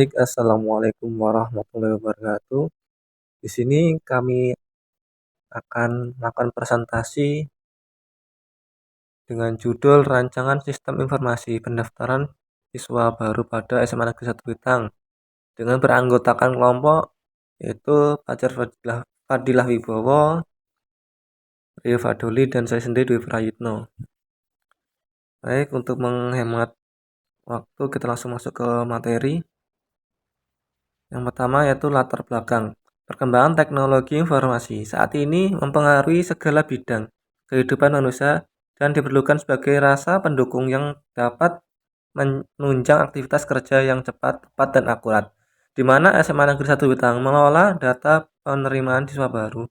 Assalamualaikum warahmatullahi wabarakatuh. Di sini kami akan melakukan presentasi dengan judul Rancangan Sistem Informasi Pendaftaran Siswa Baru pada SMA Negeri 1 Bitang dengan beranggotakan kelompok yaitu Fajar Fadilah Wibowo, Rio Fadoli, dan saya sendiri Dwi Prayitno. Baik, untuk menghemat waktu kita langsung masuk ke materi. Yang pertama yaitu latar belakang. Perkembangan teknologi informasi saat ini mempengaruhi segala bidang kehidupan manusia dan diperlukan sebagai rasa pendukung yang dapat menunjang aktivitas kerja yang cepat, tepat, dan akurat. Di mana SMA Negeri 1 Bitang mengelola data penerimaan siswa baru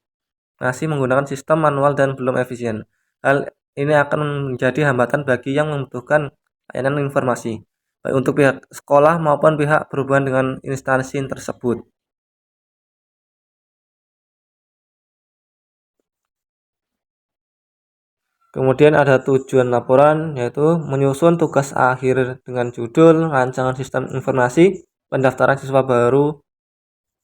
masih menggunakan sistem manual dan belum efisien. Hal ini akan menjadi hambatan bagi yang membutuhkan layanan informasi, baik untuk pihak sekolah maupun pihak berhubungan dengan instansi tersebut. Kemudian ada tujuan laporan, yaitu menyusun tugas akhir dengan judul Rancangan Sistem Informasi Pendaftaran Siswa Baru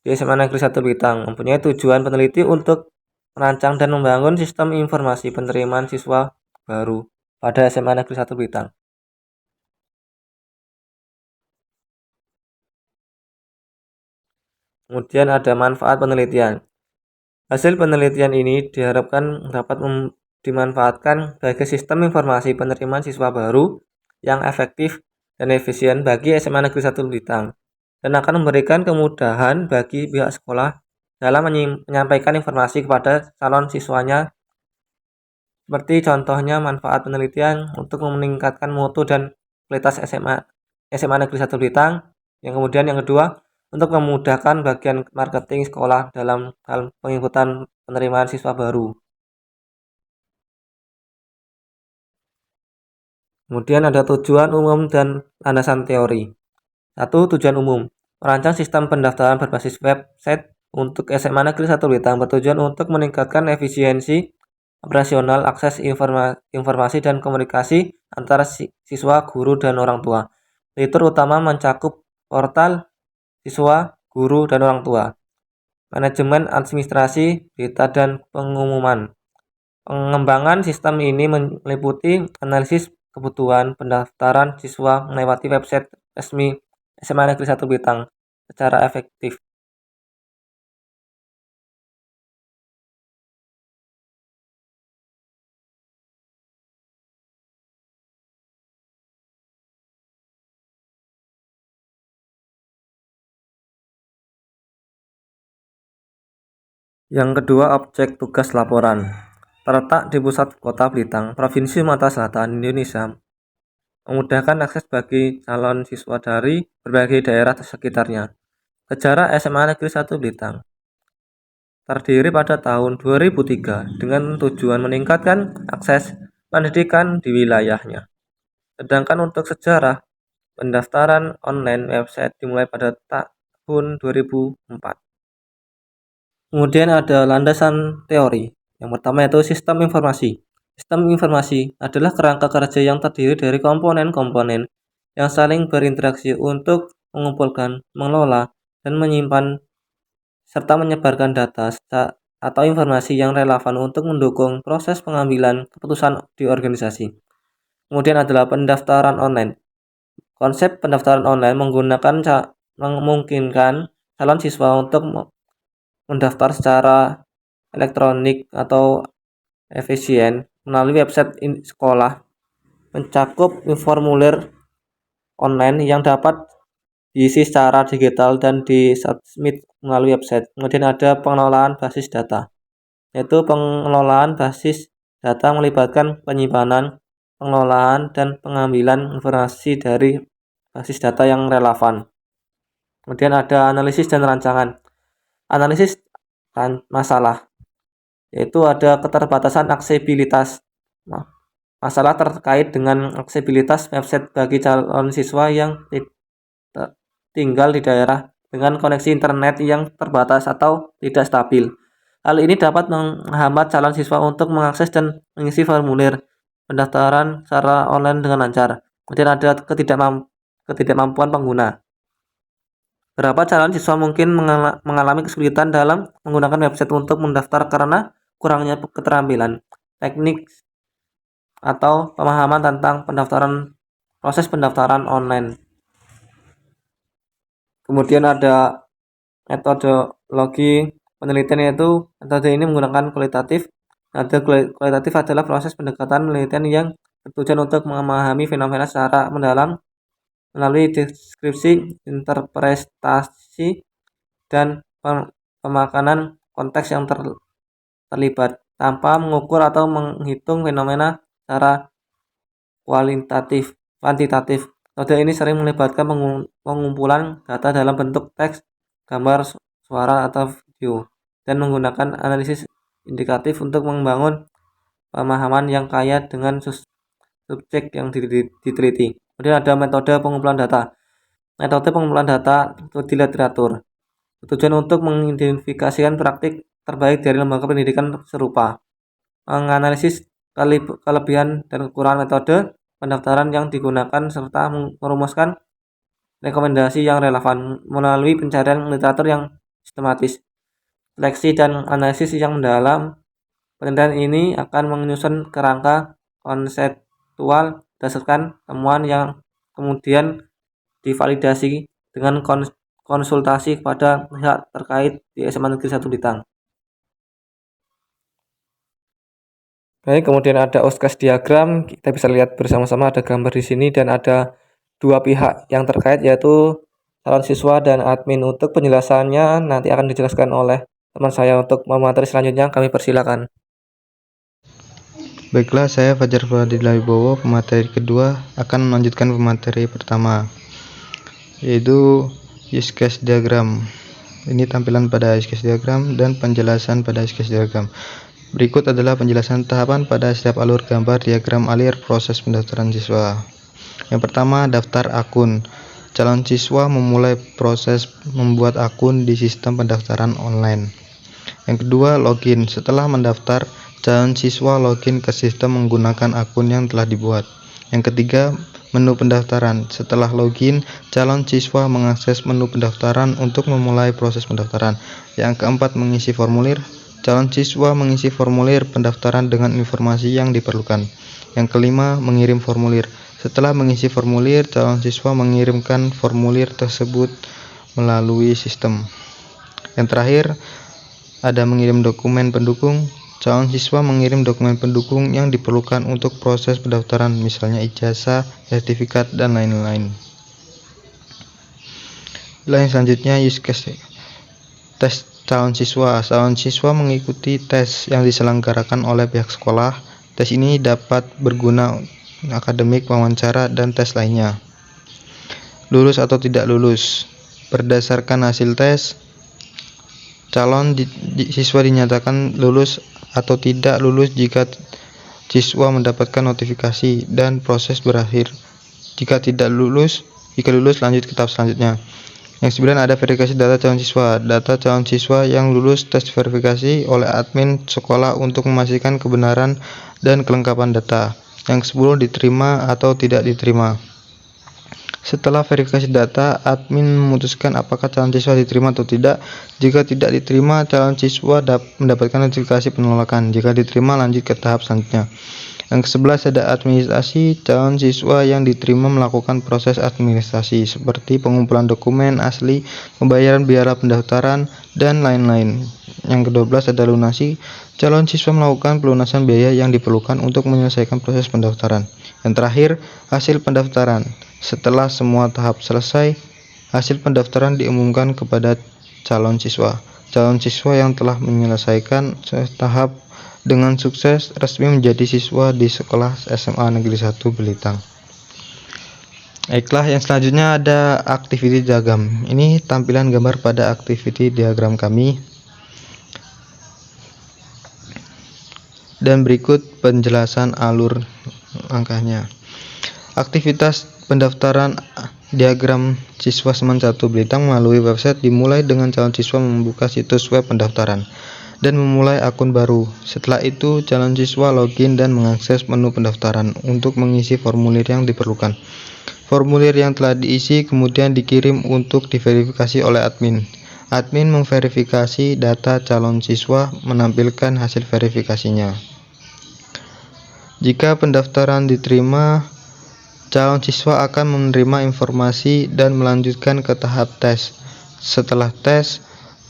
di SMA Negeri 1 Bitang. Mempunyai tujuan peneliti untuk merancang dan membangun sistem informasi penerimaan siswa baru pada SMA Negeri 1 Bitang. Kemudian ada manfaat penelitian. Hasil penelitian ini diharapkan dapat dimanfaatkan sebagai sistem informasi penerimaan siswa baru yang efektif dan efisien bagi SMA Negeri 1 Bitang dan akan memberikan kemudahan bagi pihak sekolah dalam menyampaikan informasi kepada calon siswanya, seperti contohnya manfaat penelitian untuk meningkatkan mutu dan kualitas SMA Negeri 1 Bitang. Yang kedua, untuk memudahkan bagian marketing sekolah dalam hal penginputan penerimaan siswa baru. Kemudian ada tujuan umum dan landasan teori. 1. Tujuan umum. Merancang sistem pendaftaran berbasis website untuk SMA Negeri 1 Bitang bertujuan untuk meningkatkan efisiensi operasional, akses informasi dan komunikasi antara siswa, guru, dan orang tua. Fitur utama mencakup portal siswa, guru, dan orang tua, manajemen administrasi, berita, dan pengumuman. Pengembangan sistem ini meliputi analisis kebutuhan pendaftaran siswa melewati website resmi SMA Negeri 1 Bitang secara efektif. Yang kedua, objek tugas laporan. Terletak di pusat kota Blitar, Provinsi Sumatera Selatan, Indonesia, memudahkan akses bagi calon siswa dari berbagai daerah sekitarnya. Sejarah SMA Negeri 1 Blitar terdiri pada tahun 2003 dengan tujuan meningkatkan akses pendidikan di wilayahnya. Sedangkan untuk sejarah, pendaftaran online website dimulai pada tahun 2004. Kemudian ada landasan teori. Yang pertama yaitu sistem informasi. Sistem informasi adalah kerangka kerja yang terdiri dari komponen-komponen yang saling berinteraksi untuk mengumpulkan, mengelola, dan menyimpan serta menyebarkan data atau informasi yang relevan untuk mendukung proses pengambilan keputusan di organisasi. Kemudian adalah pendaftaran online. Konsep pendaftaran online memungkinkan calon siswa untuk mendaftar secara elektronik atau efisien melalui website sekolah, mencakup formulir online yang dapat diisi secara digital dan disubmit melalui website. Kemudian ada pengelolaan basis data, yaitu pengelolaan basis data melibatkan penyimpanan, pengelolaan, dan pengambilan informasi dari basis data yang relevan. Kemudian ada analisis dan rancangan. Analisis masalah, yaitu ada keterbatasan aksesibilitas. Masalah terkait dengan aksesibilitas website bagi calon siswa yang tinggal di daerah dengan koneksi internet yang terbatas atau tidak stabil. Hal ini dapat menghambat calon siswa untuk mengakses dan mengisi formulir pendaftaran secara online dengan lancar. Kemudian ada ketidakmampuan pengguna. Beberapa calon siswa mungkin mengalami kesulitan dalam menggunakan website untuk mendaftar karena kurangnya keterampilan teknik atau pemahaman tentang proses pendaftaran online. Kemudian ada metodologi penelitian, yaitu metode ini menggunakan kualitatif. Metode kualitatif adalah proses pendekatan penelitian yang bertujuan untuk memahami fenomena secara mendalam melalui deskripsi, interpretasi, dan pemakanan konteks yang terlibat tanpa mengukur atau menghitung fenomena secara kuantitatif. Metode ini sering melibatkan pengumpulan data dalam bentuk teks, gambar, suara, atau video, dan menggunakan analisis indikatif untuk membangun pemahaman yang kaya dengan subjek yang diteliti. Kemudian ada metode pengumpulan data. Metode pengumpulan data di literatur bertujuan untuk mengidentifikasikan praktik terbaik dari lembaga pendidikan serupa, menganalisis kelebihan dan kekurangan metode pendaftaran yang digunakan, serta merumuskan rekomendasi yang relevan melalui pencarian literatur yang sistematis. Seleksi dan analisis yang mendalam. Penelitian ini akan menyusun kerangka konseptual berdasarkan temuan yang kemudian divalidasi dengan konsultasi kepada pihak terkait di SMA Negeri 1 Blitar. Baik, kemudian ada Oscars diagram. Kita bisa lihat bersama-sama ada gambar di sini dan ada dua pihak yang terkait, yaitu calon siswa dan admin. Untuk penjelasannya nanti akan dijelaskan oleh teman saya. Untuk materi selanjutnya kami persilakan. Baiklah, saya Fajar Fadila Wibowo, pemateri kedua akan melanjutkan pemateri pertama, yaitu use case diagram. Ini tampilan pada use case diagram dan penjelasan pada use case diagram. Berikut adalah penjelasan tahapan pada setiap alur gambar diagram alir proses pendaftaran siswa. Yang pertama, daftar akun. Calon siswa memulai proses membuat akun di sistem pendaftaran online. Yang kedua, login. Setelah mendaftar, calon siswa login ke sistem menggunakan akun yang telah dibuat. Yang ketiga, menu pendaftaran. Setelah login, calon siswa mengakses menu pendaftaran untuk memulai proses pendaftaran. Yang keempat, mengisi formulir. Calon siswa mengisi formulir pendaftaran dengan informasi yang diperlukan. Yang kelima, mengirim formulir. Setelah mengisi formulir, calon siswa mengirimkan formulir tersebut melalui sistem. Yang terakhir, ada mengirim dokumen pendukung. Calon siswa mengirim dokumen pendukung yang diperlukan untuk proses pendaftaran, misalnya ijazah, sertifikat, dan lain-lain. Yang selanjutnya, use case tes calon siswa. Calon siswa mengikuti tes yang diselenggarakan oleh pihak sekolah. Tes ini dapat berguna akademik, wawancara, dan tes lainnya. Lulus atau tidak lulus. Berdasarkan hasil tes, calon siswa dinyatakan lulus atau tidak lulus jika siswa mendapatkan notifikasi dan proses berakhir. Jika lulus lanjut ke tahap selanjutnya. Yang 9, ada verifikasi data calon siswa. Data calon siswa yang lulus tes verifikasi oleh admin sekolah untuk memastikan kebenaran dan kelengkapan data. Yang 10, diterima atau tidak diterima. Setelah verifikasi data, admin memutuskan apakah calon siswa diterima atau tidak. Jika tidak diterima, calon siswa mendapatkan notifikasi penolakan. Jika diterima, lanjut ke tahap selanjutnya. Yang ke-11, ada administrasi. Calon siswa yang diterima melakukan proses administrasi seperti pengumpulan dokumen asli, pembayaran biaya pendaftaran, dan lain-lain. Yang ke-12, ada lunasi. Calon siswa melakukan pelunasan biaya yang diperlukan untuk menyelesaikan proses pendaftaran. Yang terakhir, hasil pendaftaran. Setelah semua tahap selesai, hasil pendaftaran diumumkan kepada calon siswa. Calon siswa yang telah menyelesaikan tahap dengan sukses resmi menjadi siswa di sekolah SMA Negeri 1 Belitang. Baiklah, yang selanjutnya ada activity diagram. Ini tampilan gambar pada activity diagram kami. Dan berikut penjelasan alur langkahnya. Aktivitas pendaftaran diagram siswa Semen 1 Belitang melalui website dimulai dengan calon siswa membuka situs web pendaftaran dan memulai akun baru. Setelah itu, calon siswa login dan mengakses menu pendaftaran untuk mengisi formulir yang diperlukan. Formulir yang telah diisi kemudian dikirim untuk diverifikasi oleh admin. Admin memverifikasi data calon siswa, menampilkan hasil verifikasinya. Jika pendaftaran diterima, calon siswa akan menerima informasi dan melanjutkan ke tahap tes. Setelah tes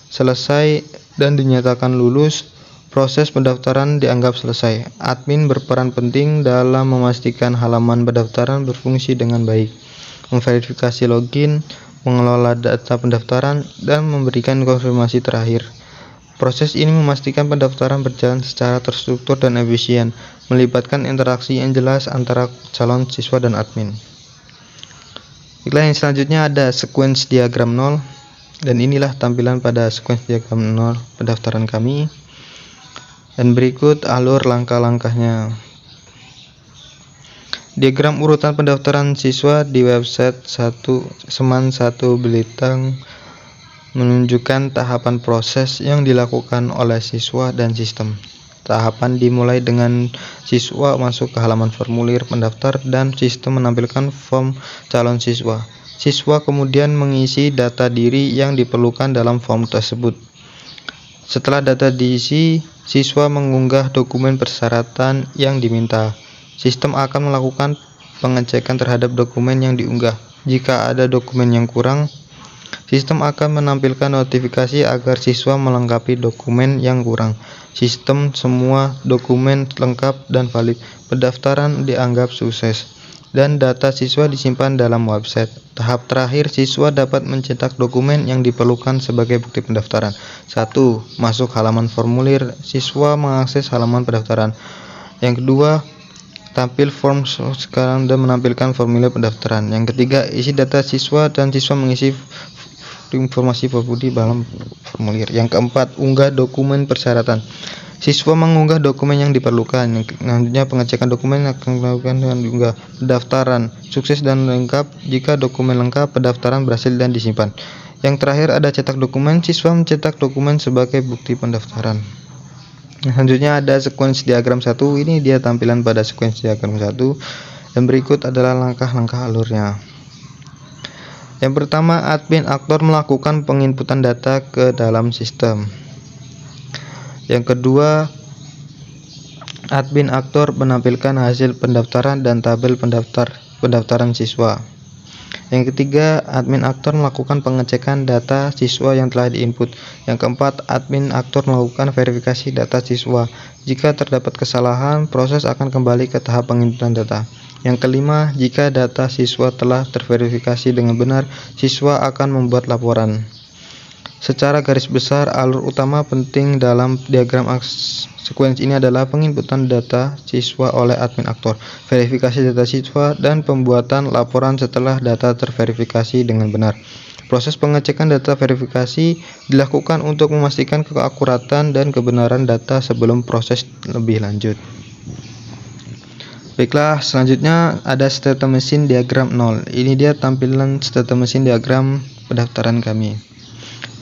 selesai dan dinyatakan lulus, proses pendaftaran dianggap selesai. Admin berperan penting dalam memastikan halaman pendaftaran berfungsi dengan baik, memverifikasi login, mengelola data pendaftaran, dan memberikan konfirmasi terakhir. Proses ini memastikan pendaftaran berjalan secara terstruktur dan efisien, melibatkan interaksi yang jelas antara calon siswa dan admin. Baiklah, yang selanjutnya ada sequence diagram 0, dan inilah tampilan pada sequence diagram 0 pendaftaran kami. Dan berikut alur langkah-langkahnya. Diagram urutan pendaftaran siswa di website Seman 1 Belitung menunjukkan tahapan proses yang dilakukan oleh siswa dan sistem. Tahapan dimulai dengan siswa masuk ke halaman formulir pendaftar dan sistem menampilkan form calon siswa. Siswa kemudian mengisi data diri yang diperlukan dalam form tersebut. Setelah data diisi, siswa mengunggah dokumen persyaratan yang diminta. Sistem akan melakukan pengecekan terhadap dokumen yang diunggah. Jika ada dokumen yang kurang, sistem akan menampilkan notifikasi agar siswa melengkapi dokumen yang kurang. Sistem semua dokumen lengkap dan valid. Pendaftaran dianggap sukses dan data siswa disimpan dalam website. Tahap terakhir, siswa dapat mencetak dokumen yang diperlukan sebagai bukti pendaftaran. 1. Masuk halaman formulir. Siswa mengakses halaman pendaftaran. Yang kedua, tampil form sekarang dan menampilkan formulir pendaftaran. Yang ketiga, isi data siswa dan siswa mengisi informasi di dalam formulir. Yang keempat, unggah dokumen persyaratan. Siswa mengunggah dokumen yang diperlukan. Yang selanjutnya, pengecekan dokumen akan dilakukan dengan diunggah. Pendaftaran sukses dan lengkap. Jika dokumen lengkap, pendaftaran berhasil dan disimpan. Yang terakhir ada cetak dokumen. Siswa mencetak dokumen sebagai bukti pendaftaran. Selanjutnya ada sequence diagram 1. Ini dia tampilan pada sequence diagram 1. Dan berikut adalah langkah-langkah alurnya. Yang pertama, admin aktor melakukan penginputan data ke dalam sistem. Yang kedua, admin aktor menampilkan hasil pendaftaran dan tabel pendaftaran siswa. Yang ketiga, admin aktor melakukan pengecekan data siswa yang telah diinput. Yang keempat, admin aktor melakukan verifikasi data siswa. Jika terdapat kesalahan, proses akan kembali ke tahap penginputan data. Yang kelima, jika data siswa telah terverifikasi dengan benar, siswa akan membuat laporan. Secara garis besar, alur utama penting dalam diagram sequence ini adalah penginputan data siswa oleh admin aktor, verifikasi data siswa, dan pembuatan laporan setelah data terverifikasi dengan benar. Proses pengecekan data verifikasi dilakukan untuk memastikan keakuratan dan kebenaran data sebelum proses lebih lanjut. Baiklah, selanjutnya ada state machine diagram 0. Ini dia tampilan state machine diagram pendaftaran kami.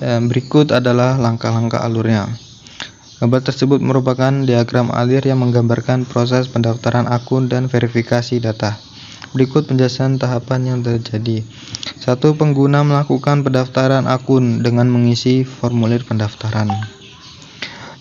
Berikut adalah langkah-langkah alurnya. Gambar tersebut merupakan diagram alir yang menggambarkan proses pendaftaran akun dan verifikasi data. Berikut penjelasan tahapan yang terjadi. 1. Pengguna melakukan pendaftaran akun dengan mengisi formulir pendaftaran.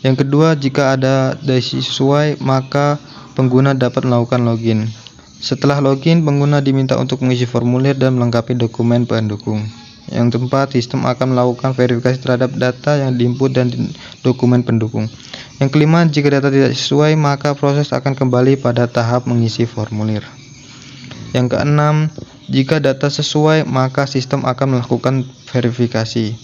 Yang kedua, jika ada data sesuai, maka pengguna dapat melakukan login. Setelah login, pengguna diminta untuk mengisi formulir dan melengkapi dokumen pendukung. Yang keempat, sistem akan melakukan verifikasi terhadap data yang diinput dan dokumen pendukung. Yang kelima, jika data tidak sesuai, maka proses akan kembali pada tahap mengisi formulir. Yang keenam, jika data sesuai, maka sistem akan melakukan verifikasi.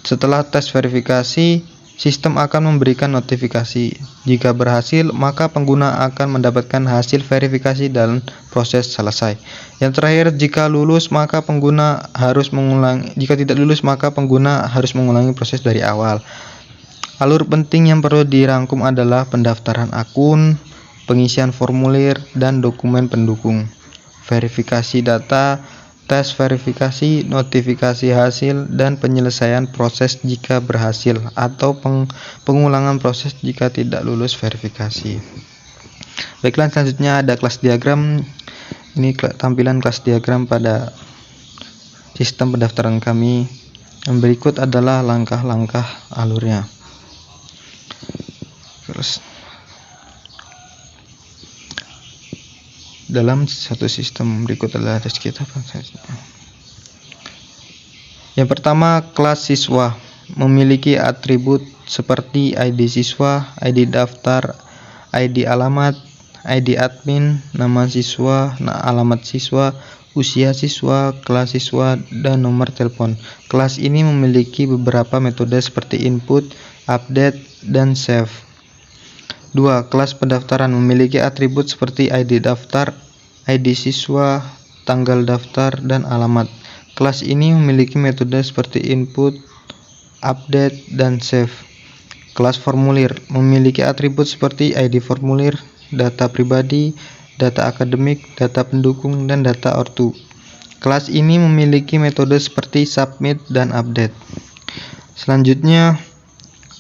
Setelah tes verifikasi, sistem akan memberikan notifikasi. Jika berhasil, maka pengguna akan mendapatkan hasil verifikasi dan proses selesai. Yang terakhir, jika lulus, maka pengguna harus mengulangi. Jika tidak lulus, maka pengguna harus mengulangi proses dari awal. Alur penting yang perlu dirangkum adalah pendaftaran akun, pengisian formulir, dan dokumen pendukung, verifikasi data, tes verifikasi, notifikasi hasil, dan penyelesaian proses jika berhasil, atau pengulangan proses jika tidak lulus verifikasi. Baiklah, selanjutnya ada kelas diagram. Ini tampilan kelas diagram pada sistem pendaftaran kami. Yang berikut adalah langkah-langkah alurnya. Terus dalam satu sistem berikut adalah kita. Yang pertama, kelas siswa memiliki atribut seperti ID siswa, ID daftar, ID alamat, ID admin, nama siswa, alamat siswa, usia siswa, kelas siswa, dan nomor telepon. Kelas ini memiliki beberapa metode seperti input, update, dan save. 2. Kelas pendaftaran memiliki atribut seperti ID daftar, ID siswa, tanggal daftar, dan alamat. Kelas ini memiliki metode seperti input, update, dan save. Kelas formulir memiliki atribut seperti ID formulir, data pribadi, data akademik, data pendukung, dan data ortu. Kelas ini memiliki metode seperti submit dan update. Selanjutnya,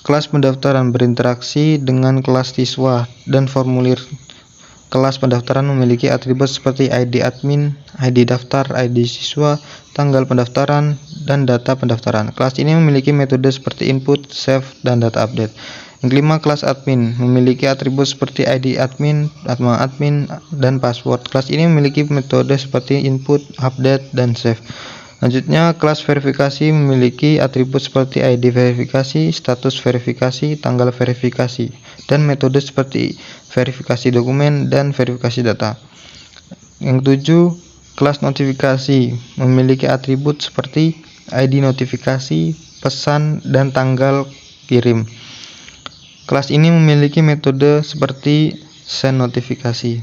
kelas pendaftaran berinteraksi dengan kelas siswa dan formulir. Kelas pendaftaran memiliki atribut seperti ID admin, ID daftar, ID siswa, tanggal pendaftaran, dan data pendaftaran. Kelas ini memiliki metode seperti input, save, dan data update. Yang kelima, kelas admin memiliki atribut seperti ID admin, nama admin, dan password. Kelas ini memiliki metode seperti input, update, dan save. Selanjutnya, kelas verifikasi memiliki atribut seperti ID verifikasi, status verifikasi, tanggal verifikasi, dan metode seperti verifikasi dokumen dan verifikasi data. Yang ketujuh, kelas notifikasi memiliki atribut seperti ID notifikasi, pesan, dan tanggal kirim. Kelas ini memiliki metode seperti send notifikasi.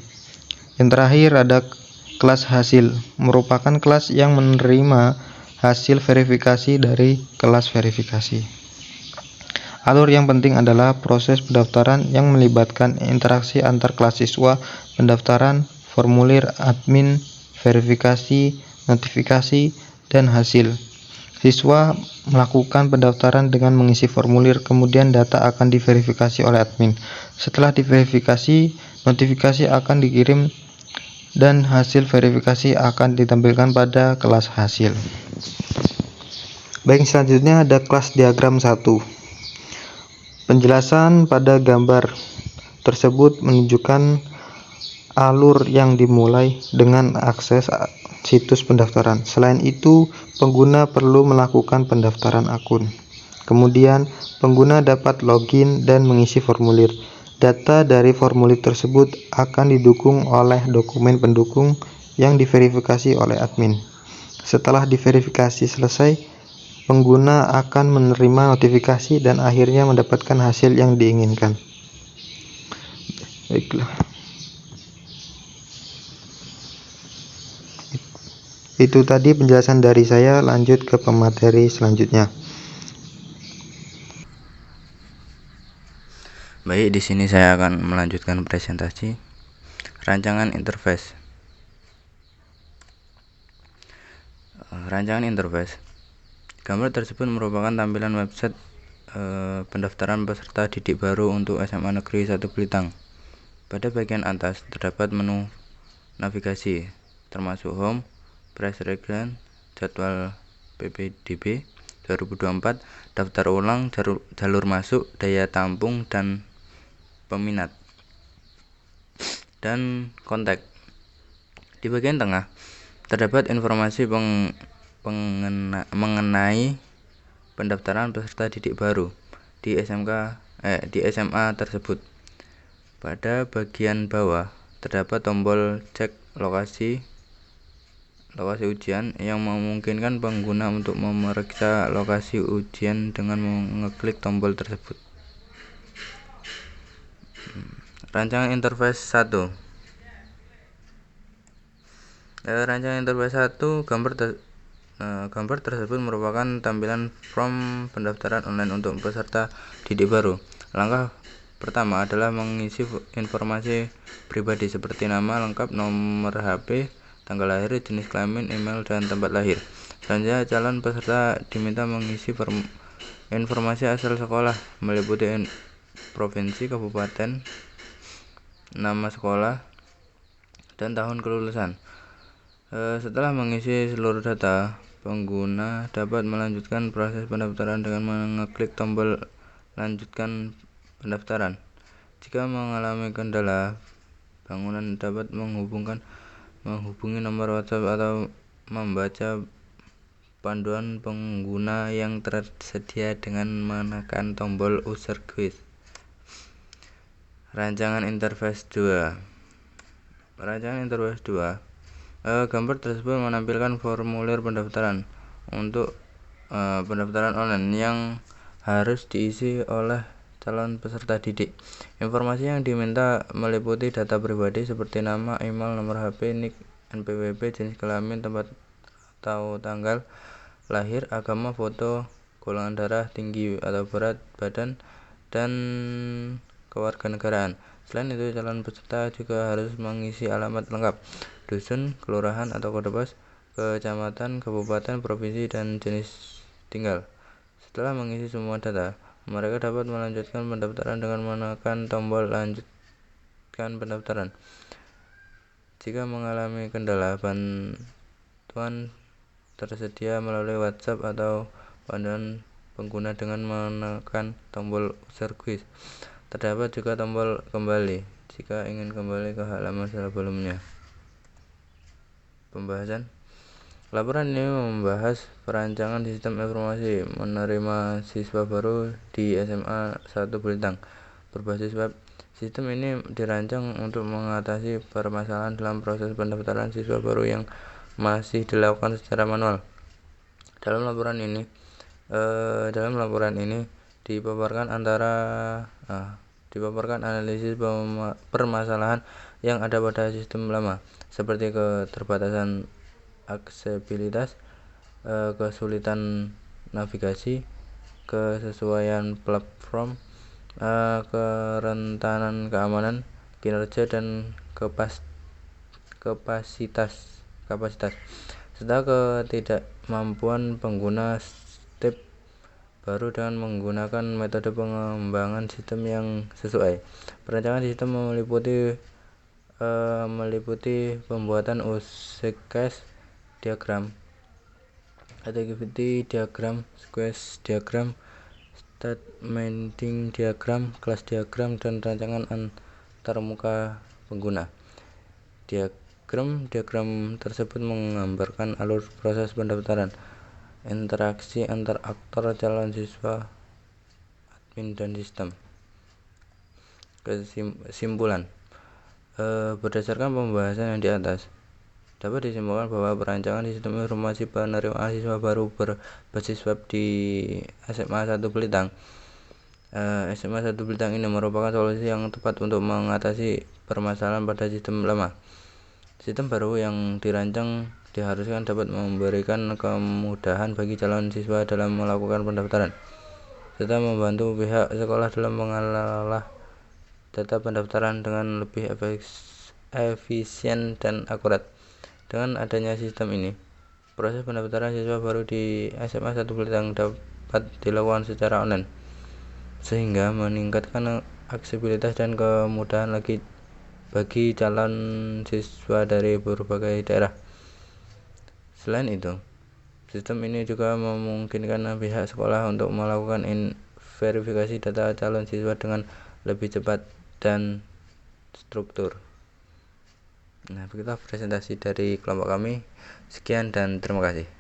Yang terakhir ada kelas hasil, merupakan kelas yang menerima hasil verifikasi dari kelas verifikasi. Alur yang penting adalah proses pendaftaran yang melibatkan interaksi antar kelas siswa, pendaftaran, formulir, admin, verifikasi, notifikasi, dan hasil. Siswa melakukan pendaftaran dengan mengisi formulir, kemudian data akan diverifikasi oleh admin. Setelah diverifikasi, notifikasi akan dikirim dan hasil verifikasi akan ditampilkan pada kelas hasil. Baik, selanjutnya ada kelas diagram 1. Penjelasan pada gambar tersebut menunjukkan alur yang dimulai dengan akses situs pendaftaran. Selain itu, pengguna perlu melakukan pendaftaran akun. Kemudian, pengguna dapat login dan mengisi formulir. Data dari formulir tersebut akan didukung oleh dokumen pendukung yang diverifikasi oleh admin. Setelah diverifikasi selesai, pengguna akan menerima notifikasi dan akhirnya mendapatkan hasil yang diinginkan. Baiklah. Itu tadi penjelasan dari saya, lanjut ke pemateri selanjutnya. Baik, di sini saya akan melanjutkan presentasi rancangan interface. Rancangan interface. Gambar tersebut merupakan tampilan website pendaftaran peserta didik baru untuk SMA Negeri 1 Belitang. Pada bagian atas terdapat menu navigasi, termasuk home, press reference, jadwal PPDB 2024, daftar ulang, jalur masuk, daya tampung, dan peminat, dan kontak. Di bagian tengah terdapat informasi mengenai pendaftaran peserta didik baru di SMA tersebut. Pada bagian bawah terdapat tombol cek lokasi ujian yang memungkinkan pengguna untuk memeriksa lokasi ujian dengan mengeklik tombol tersebut. Rancangan interface 1. Rancangan interface 1, gambar tersebut merupakan tampilan form pendaftaran online untuk peserta didik baru. Langkah pertama adalah mengisi informasi pribadi seperti nama lengkap, nomor HP, tanggal lahir, jenis kelamin, email, dan tempat lahir. Selanjutnya, calon peserta diminta mengisi informasi asal sekolah meliputi provinsi, kabupaten, nama sekolah, dan tahun kelulusan. Setelah mengisi seluruh data, pengguna dapat melanjutkan proses pendaftaran dengan mengeklik tombol lanjutkan pendaftaran. Jika mengalami kendala, pengguna dapat menghubungi nomor WhatsApp atau membaca panduan pengguna yang tersedia dengan menekan tombol user guide. Rancangan interface 2. Gambar tersebut menampilkan formulir pendaftaran untuk pendaftaran online yang harus diisi oleh calon peserta didik. Informasi yang diminta meliputi data pribadi seperti nama, email, nomor HP, NIK, NPWP, jenis kelamin, tempat atau tanggal lahir, agama, foto, golongan darah, tinggi atau berat badan, dan kewarganegaraan. Selain itu, calon peserta juga harus mengisi alamat lengkap, dusun, kelurahan atau kode pos, kecamatan, kabupaten, provinsi, dan jenis tinggal. Setelah mengisi semua data, mereka dapat melanjutkan pendaftaran dengan menekan tombol lanjutkan pendaftaran. Jika mengalami kendala, bantuan tersedia melalui WhatsApp atau panduan pengguna dengan menekan tombol user guide. Terdapat juga tombol kembali jika ingin kembali ke halaman sebelumnya. Pembahasan. Laporan ini membahas perancangan sistem informasi menerima siswa baru di SMA 1 Belitang berbasis web. Sistem ini dirancang untuk mengatasi permasalahan dalam proses pendaftaran siswa baru yang masih dilakukan secara manual. Dalam laporan ini dipaparkan analisis permasalahan yang ada pada sistem lama, seperti keterbatasan aksesibilitas, kesulitan navigasi, kesesuaian platform, kerentanan keamanan, kinerja, dan kapasitas, serta ketidakmampuan pengguna step baru dengan menggunakan metode pengembangan sistem yang sesuai. Perancangan sistem meliputi pembuatan use case diagram, activity diagram, sequence diagram, statementing diagram, kelas diagram, dan rancangan antarmuka pengguna. Diagram tersebut menggambarkan alur proses pendaftaran, interaksi antar aktor calon siswa, admin, dan sistem. Kesimpulan. Berdasarkan pembahasan yang di atas, dapat disimpulkan bahwa perancangan sistem informasi penerimaan siswa baru berbasis web di SMA 1 Belitang ini merupakan solusi yang tepat untuk mengatasi permasalahan pada sistem lama. Sistem baru yang dirancang diharuskan dapat memberikan kemudahan bagi calon siswa dalam melakukan pendaftaran, serta membantu pihak sekolah dalam mengelola data pendaftaran dengan lebih efisien dan akurat. Dengan adanya sistem ini, proses pendaftaran siswa baru di SMA 1 Belitang dapat dilakukan secara online, sehingga meningkatkan aksesibilitas dan kemudahan bagi calon siswa dari berbagai daerah. Selain itu, sistem ini juga memungkinkan pihak sekolah untuk melakukan verifikasi data calon siswa dengan lebih cepat dan struktur. Nah, begitulah presentasi dari kelompok kami. Sekian dan terima kasih.